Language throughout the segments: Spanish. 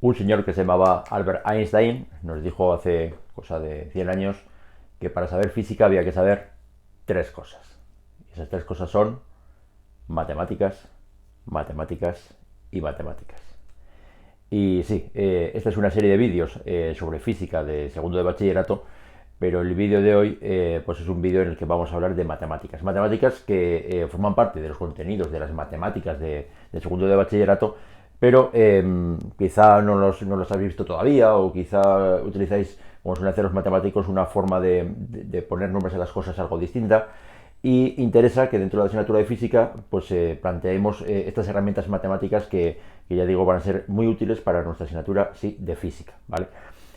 Un señor que se llamaba Albert Einstein nos dijo hace cosa de 100 años que para saber física había que saber tres cosas. Y esas tres cosas son matemáticas, matemáticas y matemáticas. Y sí, esta es una serie de vídeos sobre física de segundo de bachillerato, pero el vídeo de hoy pues es un vídeo en el que vamos a hablar de matemáticas. Matemáticas que forman parte de los contenidos de las matemáticas de segundo de bachillerato, pero quizá no los habéis visto todavía, o quizá utilizáis, como suelen hacer los matemáticos, una forma de poner nombres a las cosas algo distinta. Y interesa que dentro de la asignatura de física pues planteemos estas herramientas matemáticas que ya digo van a ser muy útiles para nuestra asignatura sí, de física, ¿vale?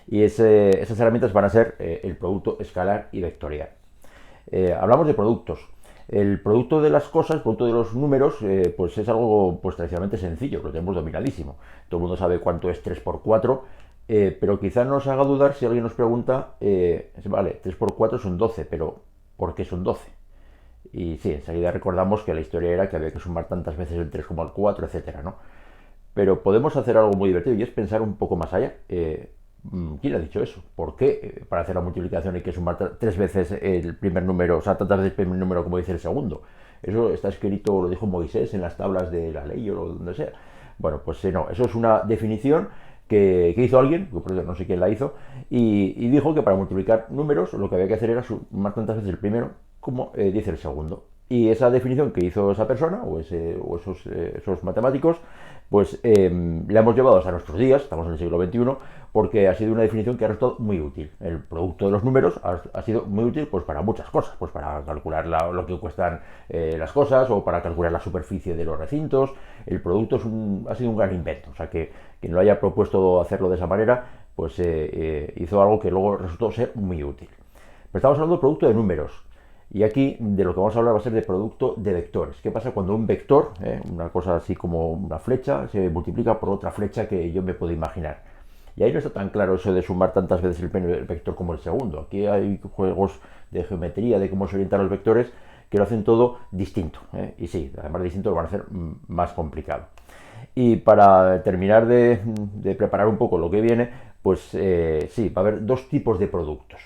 Y esas herramientas van a ser el producto escalar y vectorial. Hablamos de productos. El producto de las cosas, el producto de los números, pues es algo pues tradicionalmente sencillo, lo tenemos dominadísimo. Todo el mundo sabe cuánto es 3 por 4, pero quizá nos haga dudar si alguien nos pregunta, vale, 3 por 4 son 12, pero ¿por qué son 12? Y sí, enseguida recordamos que la historia era que había que sumar tantas veces el 3 como el 4, etcétera, ¿no? Pero podemos hacer algo muy divertido y es pensar un poco más allá. ¿Quién ha dicho eso? ¿Por qué para hacer la multiplicación hay que sumar tres veces el primer número, o sea, tantas veces el primer número como dice el segundo? Eso está escrito, lo dijo Moisés en las tablas de la ley o donde sea. Bueno, pues no, eso es una definición que hizo alguien, por eso no sé quién la hizo, y dijo que para multiplicar números lo que había que hacer era sumar tantas veces el primero como dice el segundo. Y esa definición que hizo esa persona o esos matemáticos, pues la hemos llevado hasta nuestros días, estamos en el siglo XXI, porque ha sido una definición que ha resultado muy útil. El producto de los números ha sido muy útil pues para muchas cosas, pues para calcular lo que cuestan las cosas o para calcular la superficie de los recintos. El producto ha sido un gran invento, o sea que quien lo haya propuesto hacerlo de esa manera, pues hizo algo que luego resultó ser muy útil. Pero estamos hablando de producto de números. Y aquí de lo que vamos a hablar va a ser de producto de vectores. ¿Qué pasa cuando un vector, una cosa así como una flecha, se multiplica por otra flecha que yo me puedo imaginar? Y ahí no está tan claro eso de sumar tantas veces el primer vector como el segundo. Aquí hay juegos de geometría, de cómo se orientan los vectores, que lo hacen todo distinto. Y sí, además de distinto lo van a hacer más complicado. Y para terminar de preparar un poco lo que viene, pues sí, va a haber dos tipos de productos.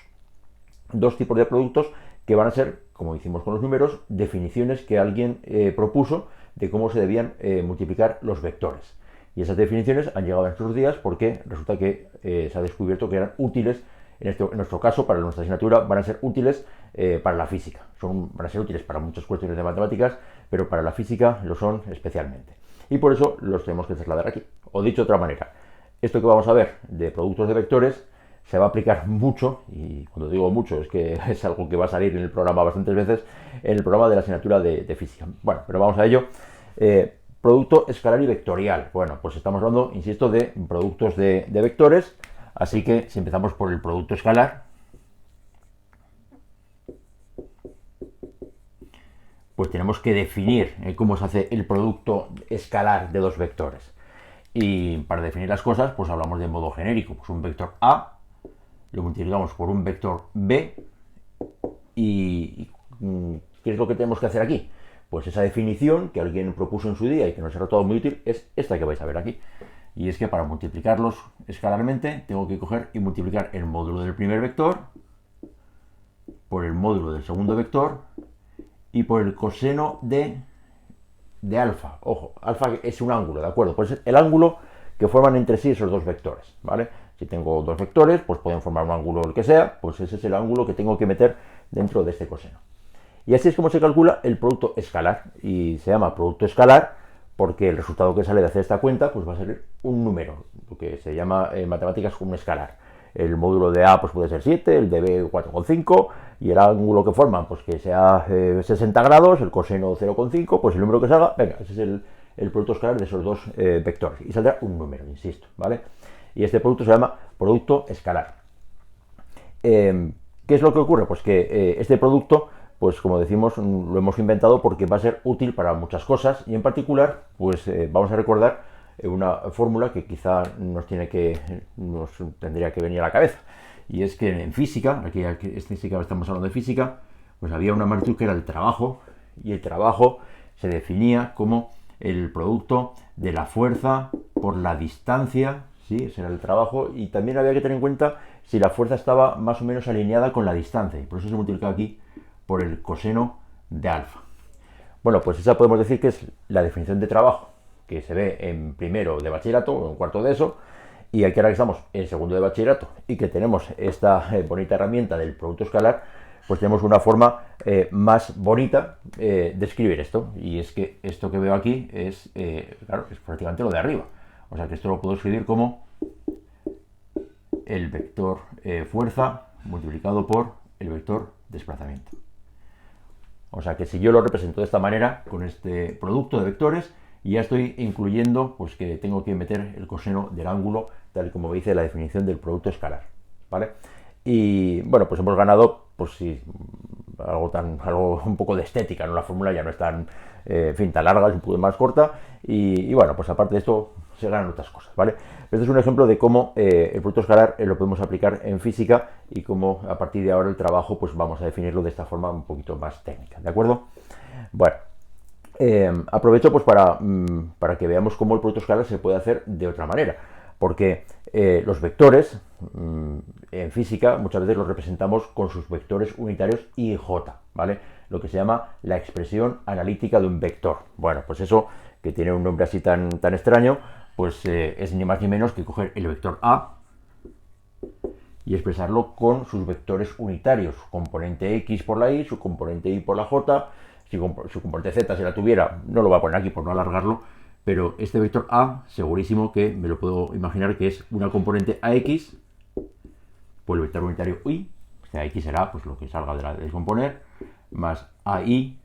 Dos tipos de productos que van a ser, como hicimos con los números, definiciones que alguien propuso de cómo se debían multiplicar los vectores. Y esas definiciones han llegado a nuestros días porque resulta que se ha descubierto que eran útiles, en nuestro caso, para nuestra asignatura, van a ser útiles para la física. Van a ser útiles para muchas cuestiones de matemáticas, pero para la física lo son especialmente. Y por eso los tenemos que trasladar aquí. O dicho de otra manera, esto que vamos a ver de productos de vectores se va a aplicar mucho, y cuando digo mucho es que es algo que va a salir en el programa bastantes veces, en el programa de la asignatura de física. Bueno, pero vamos a ello. Producto escalar y vectorial. Bueno, pues estamos hablando, insisto, de productos de vectores, así que si empezamos por el producto escalar, pues tenemos que definir cómo se hace el producto escalar de dos vectores. Y para definir las cosas, pues hablamos de modo genérico, pues un vector A lo multiplicamos por un vector b y ¿qué es lo que tenemos que hacer aquí? Pues esa definición que alguien propuso en su día y que nos ha resultado muy útil es esta que vais a ver aquí. Y es que para multiplicarlos escalarmente tengo que coger y multiplicar el módulo del primer vector por el módulo del segundo vector y por el coseno de alfa. Ojo, alfa es un ángulo, ¿de acuerdo? Pues es el ángulo que forman entre sí esos dos vectores, ¿vale? Si tengo dos vectores, pues pueden formar un ángulo el que sea, pues ese es el ángulo que tengo que meter dentro de este coseno. Y así es como se calcula el producto escalar, y se llama producto escalar porque el resultado que sale de hacer esta cuenta pues va a ser un número, lo que se llama en matemáticas un escalar. El módulo de A pues puede ser 7, el de B 4,5 y el ángulo que forman pues que sea 60 grados, el coseno 0,5, pues el número que salga, venga, ese es el producto escalar de esos dos vectores y saldrá un número, insisto, ¿vale? Y este producto se llama producto escalar. ¿Qué es lo que ocurre? Pues que este producto, pues como decimos, lo hemos inventado porque va a ser útil para muchas cosas y en particular, pues vamos a recordar una fórmula que quizá nos tendría que venir a la cabeza. Y es que en física, aquí estamos hablando de física, pues había una magnitud que era el trabajo, y el trabajo se definía como el producto de la fuerza por la distancia Sí, ese era el trabajo. Y también había que tener en cuenta si la fuerza estaba más o menos alineada con la distancia. Y por eso se multiplica aquí por el coseno de alfa. Bueno, pues esa podemos decir que es la definición de trabajo que se ve en primero de bachillerato o en cuarto de eso. Y aquí ahora que estamos en segundo de bachillerato y que tenemos esta bonita herramienta del producto escalar, pues tenemos una forma más bonita de escribir esto. Y es que esto que veo aquí es, claro, es prácticamente lo de arriba. O sea que esto lo puedo escribir como el vector fuerza multiplicado por el vector desplazamiento. O sea que si yo lo represento de esta manera, con este producto de vectores, ya estoy incluyendo pues que tengo que meter el coseno del ángulo, tal y como dice la definición del producto escalar, ¿vale? Y bueno, pues hemos ganado, pues sí, algo un poco de estética, ¿no? La fórmula ya no es tan, en fin, tan larga, es un poco más corta, y bueno, pues aparte de esto se ganan otras cosas, ¿vale? Este es un ejemplo de cómo el producto escalar lo podemos aplicar en física y cómo a partir de ahora el trabajo pues vamos a definirlo de esta forma un poquito más técnica, ¿de acuerdo? Bueno, aprovecho pues para que veamos cómo el producto escalar se puede hacer de otra manera, porque los vectores en física muchas veces los representamos con sus vectores unitarios I y J, ¿vale? Lo que se llama la expresión analítica de un vector. Bueno, pues eso, que tiene un nombre así tan extraño, pues es ni más ni menos que coger el vector A y expresarlo con sus vectores unitarios, su componente X por la Y, su componente Y por la J, su componente Z, si la tuviera, no lo voy a poner aquí por no alargarlo, pero este vector A, segurísimo que me lo puedo imaginar que es una componente AX por el vector unitario Y, o sea, X será pues lo que salga de la de descomponer, más AI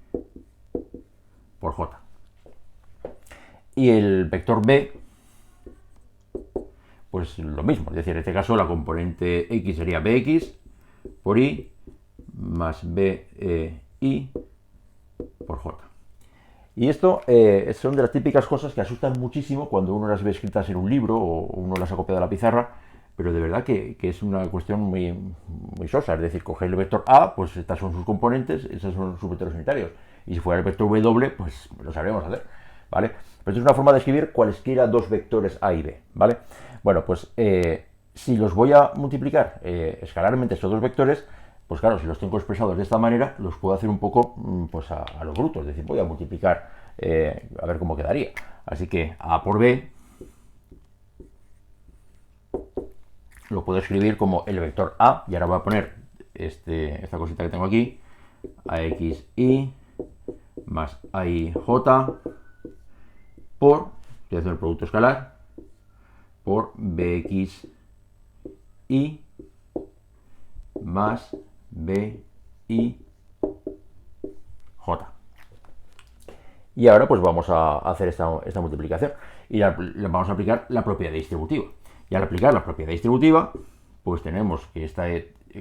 por J. Y el vector B, pues lo mismo, es decir, en este caso la componente X sería BX por Y más BI por J. Y esto son de las típicas cosas que asustan muchísimo cuando uno las ve escritas en un libro o uno las ha copiado de la pizarra, pero de verdad que es una cuestión muy sosa. Es decir, coger el vector A, pues estas son sus componentes, esos son sus vectores unitarios. Y si fuera el vector W, pues lo sabremos hacer, ¿vale? Pero esto es una forma de escribir cualesquiera dos vectores A y B, ¿vale? Bueno, pues si los voy a multiplicar escalarmente estos dos vectores, pues claro, si los tengo expresados de esta manera, los puedo hacer un poco pues a lo bruto, es decir, voy a multiplicar a ver cómo quedaría. Así que A por B lo puedo escribir como el vector A, y ahora voy a poner esta cosita que tengo aquí, AXI más AIJ por, estoy haciendo el producto escalar, por BXI más BIJ. Y ahora pues vamos a hacer esta multiplicación y le vamos a aplicar la propiedad distributiva. Y al aplicar la propiedad distributiva, pues tenemos que esta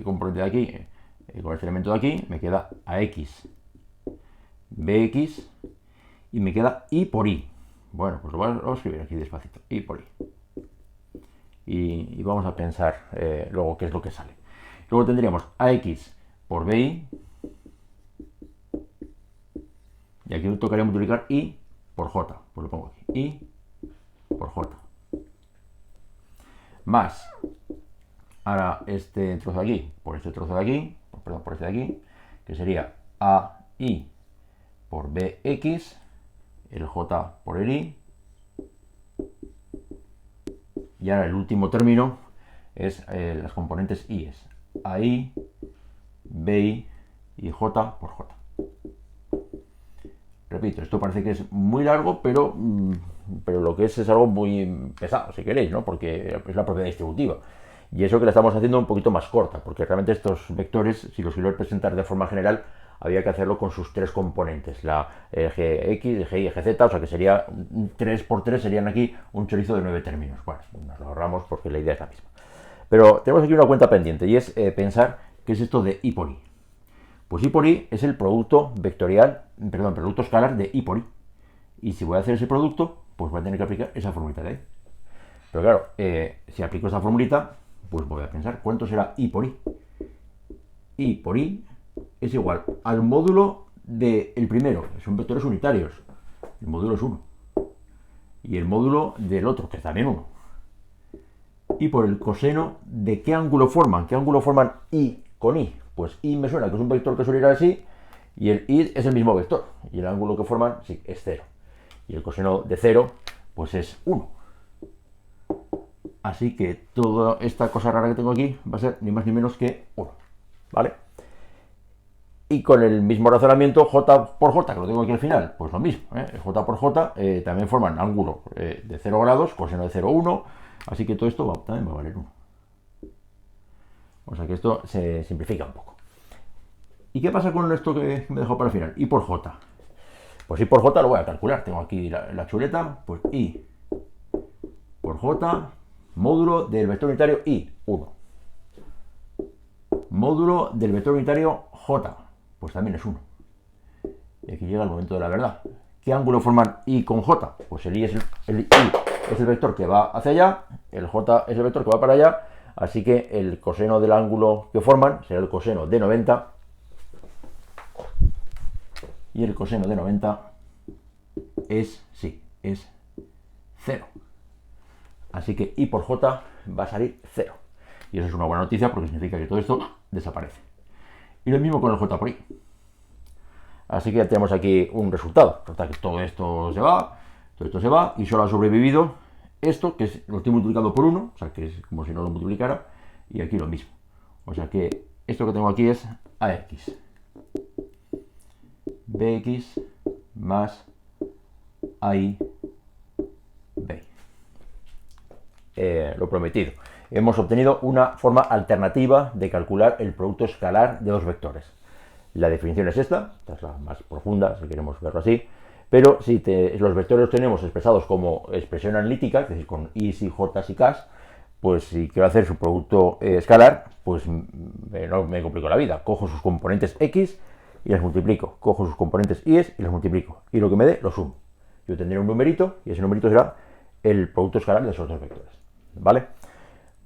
componente de aquí, con este elemento de aquí, me queda AX, BX y me queda I por I. Bueno, pues lo voy a escribir aquí despacito, I por I. Y vamos a pensar luego qué es lo que sale. Luego tendríamos AX por BI. Y aquí tocaría multiplicar I por J. Pues lo pongo aquí. I por J. Más, ahora este trozo de aquí, por este trozo de aquí, perdón, por este de aquí, que sería AI por BX, el J por el I. Y ahora el último término es las componentes I, es AI, BI y J por J. Repito, esto parece que es muy largo, pero lo que es algo muy pesado, si queréis, ¿no? Porque es la propiedad distributiva. Y eso que la estamos haciendo un poquito más corta, porque realmente estos vectores, si los quiero representar de forma general, había que hacerlo con sus tres componentes, la GX, GY, GZ, o sea que sería 3 por 3 serían aquí un chorizo de 9 términos. Bueno, nos lo ahorramos porque la idea es la misma. Pero tenemos aquí una cuenta pendiente y es pensar qué es esto de I por I. Pues I por I es el producto vectorial, perdón, producto escalar de I por I. Y si voy a hacer ese producto, pues voy a tener que aplicar esa formulita de ahí. Pero claro, si aplico esa formulita, pues voy a pensar cuánto será I por I. I por I es igual al módulo del primero, son vectores unitarios. El módulo es 1. Y el módulo del otro, que es también 1. y por el coseno de qué ángulo forman. ¿Qué ángulo forman I con I? Pues I me suena que es un vector que suele ir así, y el I es el mismo vector, y el ángulo que forman, sí, es 0. Y el coseno de 0, pues es 1. Así que toda esta cosa rara que tengo aquí va a ser ni más ni menos que 1. ¿Vale? Y con el mismo razonamiento, J por J, que lo tengo aquí al final, pues lo mismo. J por J también forman ángulo de 0 grados, coseno de 0, 1. Así que todo esto también va a valer 1. O sea que esto se simplifica un poco. ¿Y qué pasa con esto que me dejo para el final? I por J. Pues I por J lo voy a calcular. Tengo aquí la chuleta. Pues I por J, módulo del vector unitario I, 1. Módulo del vector unitario J, pues también es 1. Y aquí llega el momento de la verdad. ¿Qué ángulo forman I con J? Pues el I es el vector que va hacia allá, el J es el vector que va para allá, así que el coseno del ángulo que forman será el coseno de 90, y el coseno de 90 es 0. Así que I por J va a salir 0. Y eso es una buena noticia porque significa que todo esto desaparece. Y lo mismo con el J por I. Así que ya tenemos aquí un resultado. Todo esto se va, y solo ha sobrevivido esto, que lo estoy multiplicando por 1, o sea que es como si no lo multiplicara, y aquí lo mismo. O sea que esto que tengo aquí es AX. BX más AI B. Lo prometido. Hemos obtenido una forma alternativa de calcular el producto escalar de dos vectores. La definición es esta es la más profunda, si queremos verlo así, pero si los vectores los tenemos expresados como expresión analítica, es decir, con i's y j's y k's, pues si quiero hacer su producto escalar, pues no me complico la vida. Cojo sus componentes x y las multiplico. Cojo sus componentes y y las multiplico. Y lo que me dé, lo sumo. Yo tendré un numerito y ese numerito será el producto escalar de esos dos vectores. ¿Vale?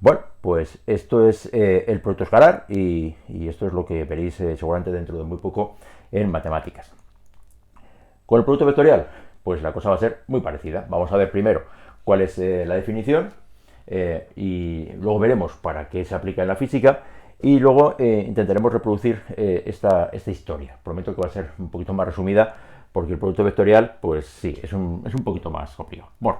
Bueno, pues esto es el producto escalar y esto es lo que veréis seguramente dentro de muy poco en matemáticas. Con el producto vectorial, pues la cosa va a ser muy parecida. Vamos a ver primero cuál es la definición y luego veremos para qué se aplica en la física y luego intentaremos reproducir esta historia. Prometo que va a ser un poquito más resumida porque el producto vectorial, pues sí, es un poquito más complicado. Bueno.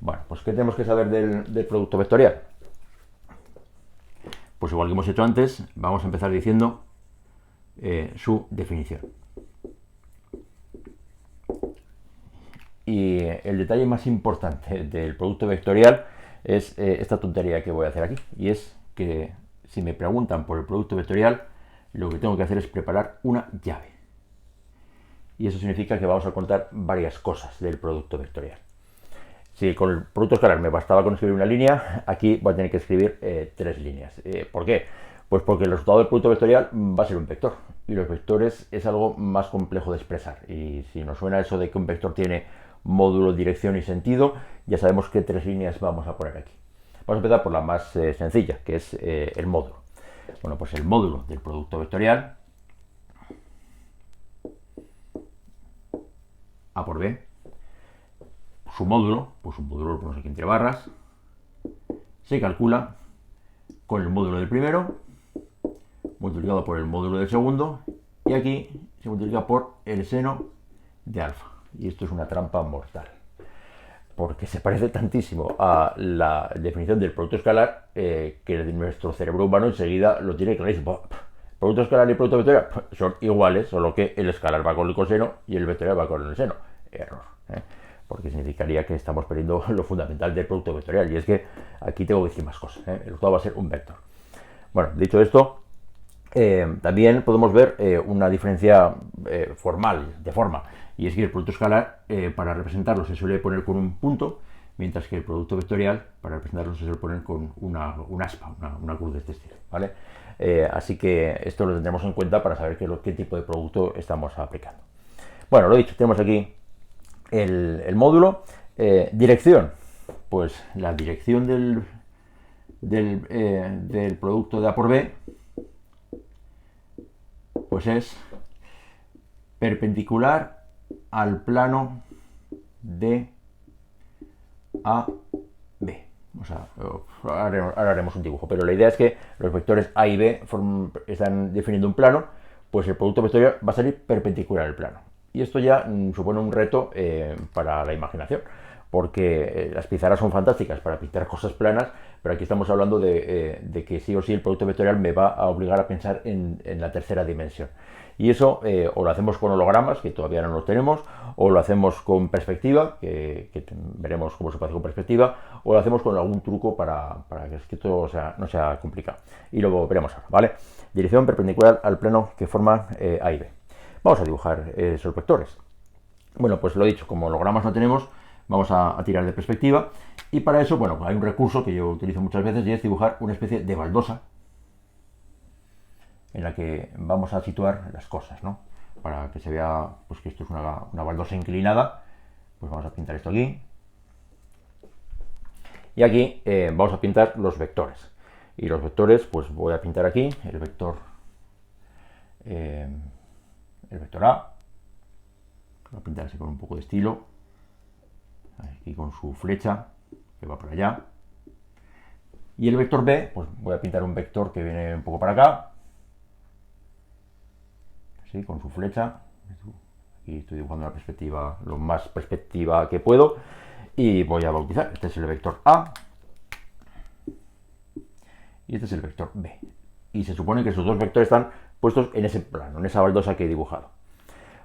Bueno, pues ¿qué tenemos que saber del producto vectorial? Pues igual que hemos hecho antes, vamos a empezar diciendo su definición. Y el detalle más importante del producto vectorial es esta tontería que voy a hacer aquí. Y es que si me preguntan por el producto vectorial, lo que tengo que hacer es preparar una llave. Y eso significa que vamos a contar varias cosas del producto vectorial. Si con el producto escalar me bastaba con escribir una línea, aquí voy a tener que escribir 3 líneas. ¿Por qué? Pues porque el resultado del producto vectorial va a ser un vector. Y los vectores es algo más complejo de expresar. Y si nos suena eso de que un vector tiene módulo, dirección y sentido, ya sabemos qué 3 líneas vamos a poner aquí. Vamos a empezar por la más sencilla, que es el módulo. Bueno, pues el módulo del producto vectorial, A por B, su módulo, pues un módulo lo ponemos aquí entre barras, se calcula con el módulo del primero multiplicado por el módulo del segundo y aquí se multiplica por el seno de alfa. Y esto es una trampa mortal porque se parece tantísimo a la definición del producto escalar que nuestro cerebro humano enseguida lo tiene clarísimo. Producto escalar y producto vectorial son iguales, solo que el escalar va con el coseno y el vectorial va con el seno. Error. Porque significaría que estamos perdiendo lo fundamental del producto vectorial, y es que aquí tengo que decir más cosas. El resultado va a ser un vector. Bueno, dicho esto, también podemos ver una diferencia formal, de forma, y es que el producto escalar, para representarlo se suele poner con un punto, mientras que el producto vectorial, para representarlo se suele poner con una aspa, una cruz de este estilo, ¿vale? Así que esto lo tendremos en cuenta para saber qué tipo de producto estamos aplicando. Bueno, lo dicho, tenemos aquí el módulo. Dirección, pues la dirección del producto de A por B pues es perpendicular al plano de AB. O sea, ahora haremos un dibujo, pero la idea es que los vectores A y B están definiendo un plano, pues el producto vectorial va a salir perpendicular al plano. Y esto ya supone un reto para la imaginación, porque las pizarras son fantásticas para pintar cosas planas, pero aquí estamos hablando de que sí o sí el producto vectorial me va a obligar a pensar en la tercera dimensión. Y eso o lo hacemos con hologramas, que todavía no lo tenemos, o lo hacemos con perspectiva, que veremos cómo se puede hacer con perspectiva, o lo hacemos con algún truco para que esto no sea complicado. Y lo veremos ahora, ¿vale? Dirección perpendicular al plano que forman A y B. Vamos a dibujar esos vectores. Bueno, pues lo he dicho, como hologramas no tenemos, vamos a tirar de perspectiva. Y para eso, bueno, hay un recurso que yo utilizo muchas veces y es dibujar una especie de baldosa en la que vamos a situar las cosas, ¿no? Para que se vea pues, que esto es una baldosa inclinada, pues vamos a pintar esto aquí. Y aquí vamos a pintar los vectores. Y los vectores, pues voy a pintar aquí el vector A. Voy a pintar así con un poco de estilo. Aquí con su flecha que va para allá. Y el vector B, pues voy a pintar un vector que viene un poco para acá. Así, con su flecha. Aquí estoy dibujando la perspectiva, lo más perspectiva que puedo. Y voy a bautizar. Este es el vector A. Y este es el vector B. Y se supone que esos dos vectores están puestos en ese plano, en esa baldosa que he dibujado.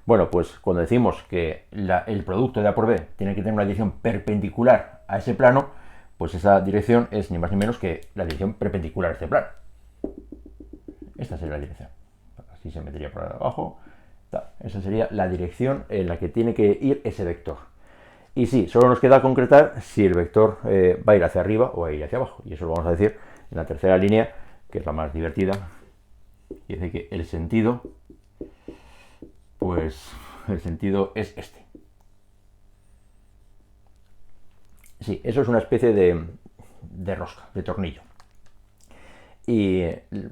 Bueno, pues cuando decimos que el producto de A por B tiene que tener una dirección perpendicular a ese plano, pues esa dirección es ni más ni menos que la dirección perpendicular a este plano. Esta sería la dirección. Así se metería por abajo. Esa sería la dirección en la que tiene que ir ese vector. Y sí, solo nos queda concretar si el vector va a ir hacia arriba o va a ir hacia abajo. Y eso lo vamos a decir en la tercera línea, que es la más divertida. Y dice que el sentido, pues el sentido es este. Sí, eso es una especie de rosca, de tornillo. Y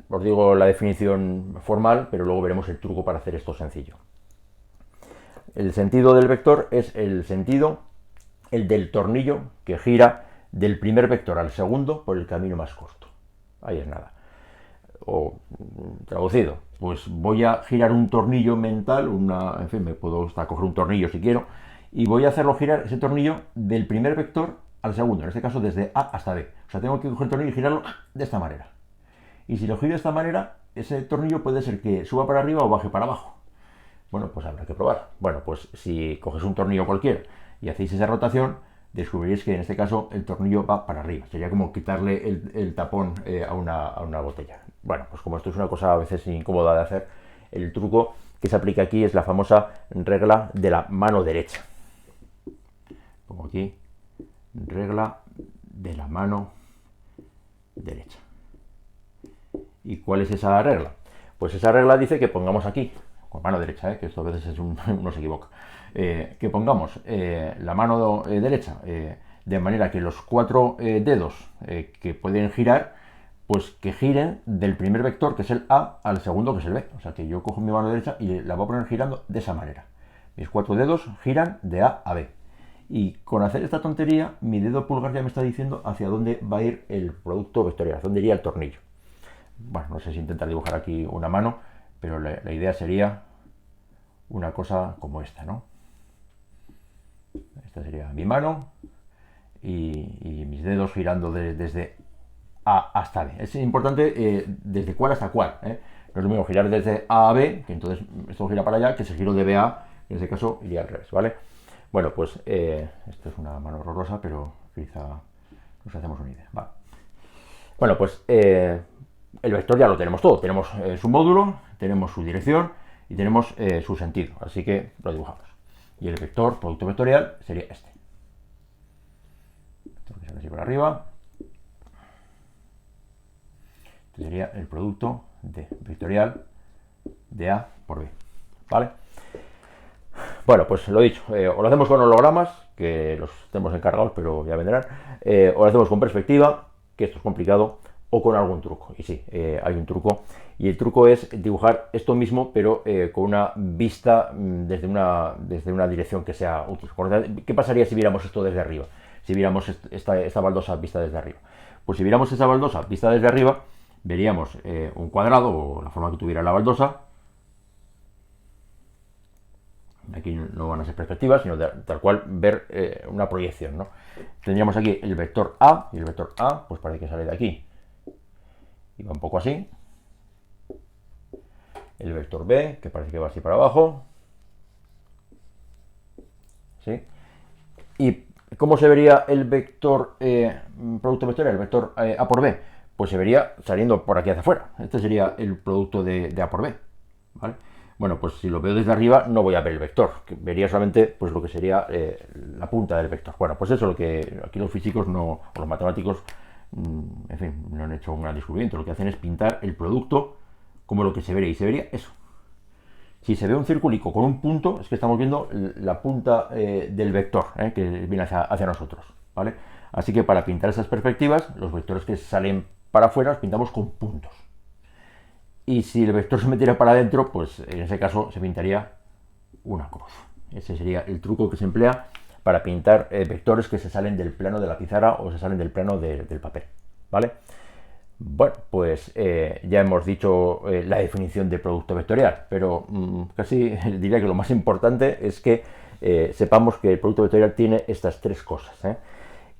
os digo la definición formal, pero luego veremos el truco para hacer esto sencillo. El sentido del vector es el sentido, el del tornillo que gira del primer vector al segundo por el camino más corto. Ahí es nada. O traducido, pues voy a girar un tornillo mental, en fin, me puedo hasta coger un tornillo si quiero, y voy a hacerlo girar ese tornillo del primer vector al segundo, en este caso desde A hasta B. O sea, tengo que coger el tornillo y girarlo de esta manera. Y si lo giro de esta manera, ese tornillo puede ser que suba para arriba o baje para abajo. Bueno, pues habrá que probar. Bueno, pues si coges un tornillo cualquiera y hacéis esa rotación, descubriréis que en este caso el tornillo va para arriba. Sería como quitarle el tapón a una botella. Bueno, pues como esto es una cosa a veces incómoda de hacer, el truco que se aplica aquí es la famosa regla de la mano derecha. Pongo aquí, regla de la mano derecha. ¿Y cuál es esa regla? Pues esa regla dice que pongamos aquí, con mano derecha, que esto a veces es uno se equivoca, que pongamos la mano derecha de manera que los cuatro dedos que pueden girar, pues que giren del primer vector, que es el A, al segundo, que es el B. O sea que yo cojo mi mano derecha y la voy a poner girando de esa manera. Mis cuatro dedos giran de A a B. Y con hacer esta tontería, mi dedo pulgar ya me está diciendo hacia dónde va a ir el producto vectorial, hacia dónde iría el tornillo. Bueno, no sé si intentar dibujar aquí una mano, pero la idea sería una cosa como esta, ¿no? Esta sería mi mano y mis dedos girando desde A hasta B. Es importante desde cuál hasta cuál, ¿eh? No es lo mismo girar desde A a B, que entonces esto gira para allá, que si giro de B a A, en ese caso iría al revés, ¿vale? Bueno, pues esto es una mano horrorosa, pero quizá nos hacemos una idea, ¿vale? Bueno, pues el vector ya lo tenemos todo. Tenemos su módulo, tenemos su dirección y tenemos su sentido. Así que lo dibujamos. Y el vector, producto vectorial, sería este. Esto que sale así por arriba. Este sería el producto vectorial de A por B. ¿Vale? Bueno, pues lo dicho. O lo hacemos con hologramas, que los tenemos encargados, pero ya vendrán. O lo hacemos con perspectiva, que esto es complicado. o con algún truco. Y sí, hay un truco. Y el truco es dibujar esto mismo, pero con una vista desde una dirección que sea útil. ¿Qué pasaría si viéramos esto desde arriba? Si viéramos esta baldosa vista desde arriba. Pues si viéramos esa baldosa vista desde arriba, veríamos un cuadrado o la forma que tuviera la baldosa. Aquí no van a ser perspectivas, sino tal cual ver una proyección, ¿no? Tendríamos aquí el vector A, y el vector A, pues parece que sale de aquí. Y va un poco así. El vector B, que parece que va así para abajo. ¿Sí? ¿Y cómo se vería el vector producto vectorial, el vector A por B? Pues se vería saliendo por aquí hacia afuera. Este sería el producto de A por B. ¿Vale? Bueno, pues si lo veo desde arriba no voy a ver el vector, vería solamente pues lo que sería la punta del vector. Bueno, pues eso es lo que aquí los físicos no, o los matemáticos, en fin, no han hecho un gran descubrimiento. Lo que hacen es pintar el producto como lo que se vería, y se vería eso. Si se ve un circulico con un punto, es que estamos viendo la punta del vector que viene hacia nosotros, ¿vale? Así que para pintar esas perspectivas, los vectores que salen para afuera los pintamos con puntos. Y si el vector se metiera para adentro, pues en ese caso se pintaría una cruz. Ese sería el truco que se emplea para pintar vectores que se salen del plano de la pizarra o se salen del plano del papel, ¿vale? Bueno, pues ya hemos dicho la definición de producto vectorial, pero casi diría que lo más importante es que sepamos que el producto vectorial tiene estas tres cosas, ¿eh?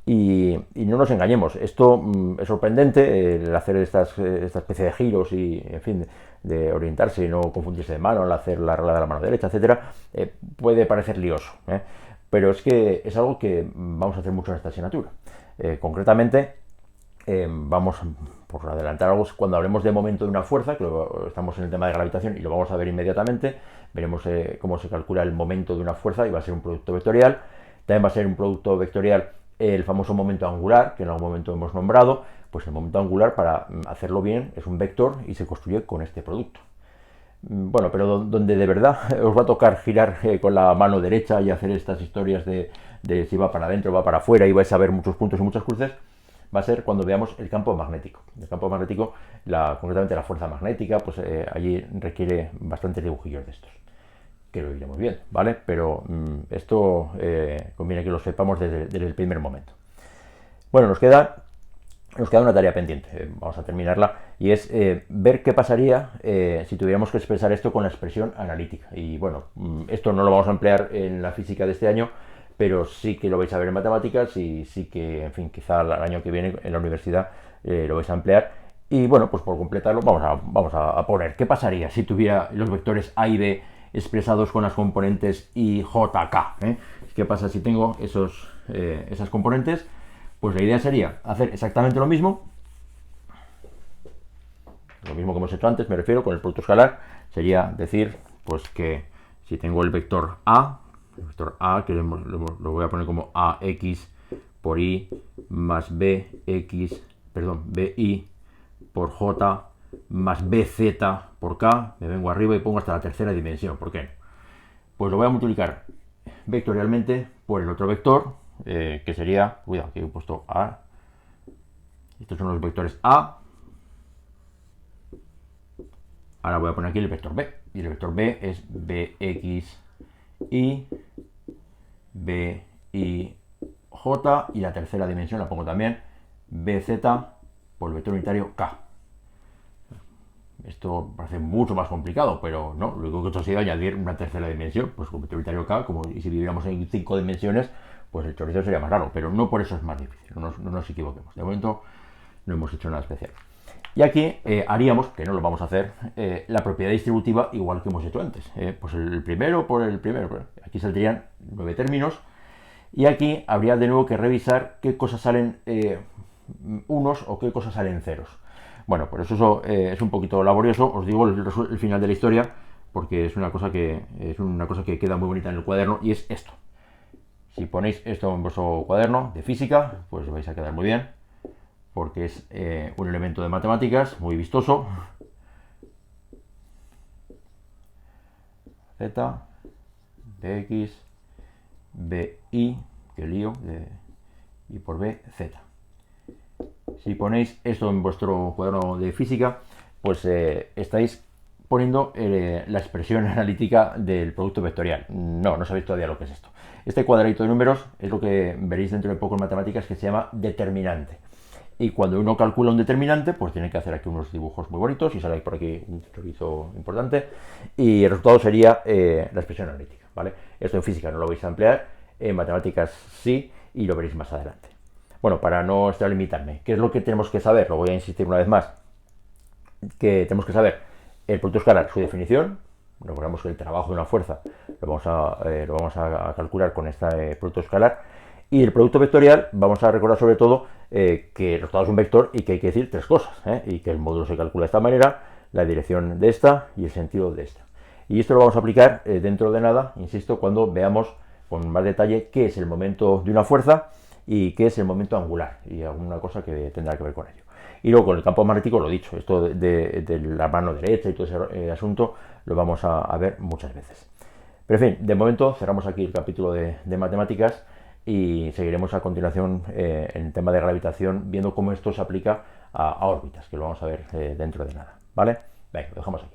Y no nos engañemos, esto es sorprendente, el hacer esta especie de giros y, en fin, de orientarse y no confundirse de mano al hacer la regla de la mano derecha, etcétera, puede parecer lioso, ¿eh? Pero es que es algo que vamos a hacer mucho en esta asignatura. Concretamente, vamos, por adelantar algo, cuando hablemos de momento de una fuerza, que estamos en el tema de gravitación y lo vamos a ver inmediatamente, veremos cómo se calcula el momento de una fuerza y va a ser un producto vectorial. También va a ser un producto vectorial el famoso momento angular, que en algún momento hemos nombrado. Pues el momento angular, para hacerlo bien, es un vector y se construye con este producto. Bueno, pero donde de verdad os va a tocar girar con la mano derecha y hacer estas historias de si va para adentro o va para afuera y vais a ver muchos puntos y muchas cruces, va a ser cuando veamos el campo magnético. El campo magnético, concretamente la fuerza magnética, pues allí requiere bastantes dibujillos de estos, que lo iremos viendo, ¿vale? Pero esto conviene que lo sepamos desde el primer momento. Bueno, nos queda una tarea pendiente, vamos a terminarla, y es ver qué pasaría si tuviéramos que expresar esto con la expresión analítica. Y bueno, esto no lo vamos a emplear en la física de este año, pero sí que lo vais a ver en matemáticas y sí que, en fin, quizá el año que viene en la universidad lo vais a emplear. Y bueno, pues por completarlo vamos a poner qué pasaría si tuviera los vectores A y B expresados con las componentes I, J, K. ¿Qué pasa si tengo esas componentes? Pues la idea sería hacer exactamente lo mismo que hemos hecho antes, me refiero, con el producto escalar. Sería decir, pues que si tengo el vector A, que lo voy a poner como AX por I más BX, perdón, BI por J más BZ por K, me vengo arriba y pongo hasta la tercera dimensión. ¿Por qué no? Pues lo voy a multiplicar vectorialmente por el otro vector, que sería, cuidado, que he puesto A. Estos son los vectores A. Ahora voy a poner aquí el vector B. Y el vector B es BX y BIJ. Y la tercera dimensión la pongo también BZ por el vector unitario K. Esto parece mucho más complicado, pero no, lo único que he hecho ha sido añadir una tercera dimensión, pues con vector unitario K, y si viviéramos en 5 dimensiones, pues el chorizo sería más raro, pero no por eso es más difícil, no nos equivoquemos. De momento no hemos hecho nada especial. Y aquí haríamos, que no lo vamos a hacer, la propiedad distributiva igual que hemos hecho antes. Pues el primero por el primero. Aquí saldrían 9 términos. Y aquí habría de nuevo que revisar qué cosas salen unos o qué cosas salen ceros. Bueno, por eso es un poquito laborioso. Os digo el final de la historia, porque es una cosa que queda muy bonita en el cuaderno, y es esto. Si ponéis esto en vuestro cuaderno de física, pues vais a quedar muy bien, porque es un elemento de matemáticas muy vistoso. Z, Bx, Bi, que lío, y por B, Z. Si ponéis esto en vuestro cuaderno de física, pues estáis poniendo la expresión analítica del producto vectorial. No, no sabéis todavía lo que es esto. Este cuadradito de números es lo que veréis dentro de poco en matemáticas, que se llama determinante. Y cuando uno calcula un determinante, pues tiene que hacer aquí unos dibujos muy bonitos y sale por aquí un chorizo importante. Y el resultado sería la expresión analítica, ¿vale? Esto en física no lo vais a emplear, en matemáticas sí, y lo veréis más adelante. Bueno, para no extralimitarme, ¿qué es lo que tenemos que saber? Lo voy a insistir una vez más. Que tenemos que saber el producto escalar, su definición. Recordamos que el trabajo de una fuerza lo vamos a calcular con este producto escalar. Y el producto vectorial, vamos a recordar sobre todo que el resultado es un vector y que hay que decir tres cosas. Y que el módulo se calcula de esta manera, la dirección de esta y el sentido de esta. Y esto lo vamos a aplicar dentro de nada, insisto, cuando veamos con más detalle qué es el momento de una fuerza y qué es el momento angular y alguna cosa que tendrá que ver con ello. Y luego con el campo magnético, lo dicho, esto de la mano derecha y todo ese asunto lo vamos a ver muchas veces. Pero en fin, de momento cerramos aquí el capítulo de matemáticas y seguiremos a continuación en el tema de gravitación, viendo cómo esto se aplica a órbitas, que lo vamos a ver dentro de nada, ¿vale? Venga, lo dejamos aquí.